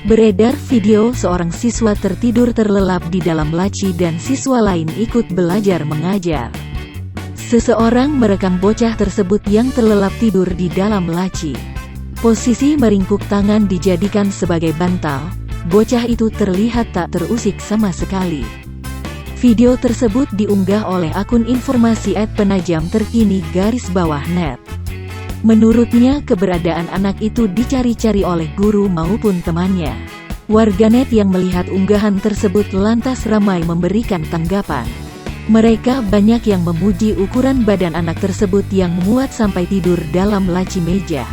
Beredar video seorang siswa tertidur terlelap di dalam laci dan siswa lain ikut belajar mengajar. Seseorang merekam bocah tersebut yang terlelap tidur di dalam laci. Posisi meringkuk tangan dijadikan sebagai bantal. Bocah itu terlihat tak terusik sama sekali. Video tersebut diunggah oleh akun informasi @penajam_terkini_net. Menurutnya keberadaan anak itu dicari-cari oleh guru maupun temannya. Warganet yang melihat unggahan tersebut lantas ramai memberikan tanggapan. Mereka banyak yang memuji ukuran badan anak tersebut yang muat sampai tidur dalam laci meja.